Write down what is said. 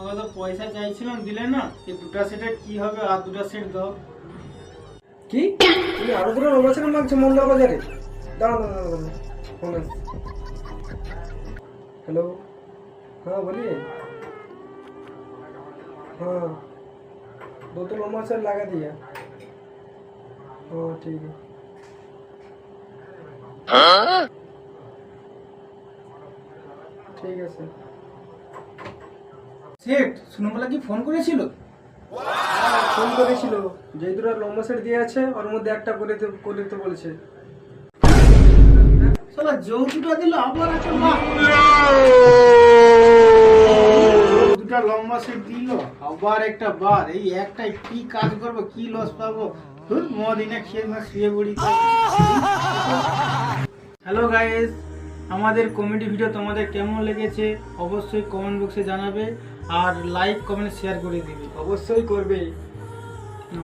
তোমাকে তো পয়সা চাইছিলাম, দিলে না। এই দুটা সেটের কি হবে? আর দুটা সেট দাও। কি তুমি আরো দুটো লম্বা মাগছো মন্দার বাজারে? দাঁড়াও দাঁড়াও দাঁড়াও, ফোন আসছে। हेलो, हाँ बोलिए। हाँ, दो तो लम्बा सर लगा दिया। हाँ ठीक है। ঠিক আছে। সেট শুনো, বলা কি ফোন করেছিল? ফোন করেছিল, যে দুটো লম্বা সেট দিয়ে আছে ওর মধ্যে একটা করে দিতে বলেছে। শালা যৌতুটা দিল আবার একটা মা। দুটা লম্বা সেট দিল আবার একটা বার। এই একটাই কি কাজ করবো, কি লস পাবো? মদিনে খেয়ে না শুয়ে পড়ি। হ্যালো গাইস, আমাদের কমেডি ভিডিও তোমাদের কেমন লেগেছে অবশ্যই কমেন্ট বক্সে জানাবে, আর লাইক কমেন্ট শেয়ার করে দিবে। অবশ্যই করবে।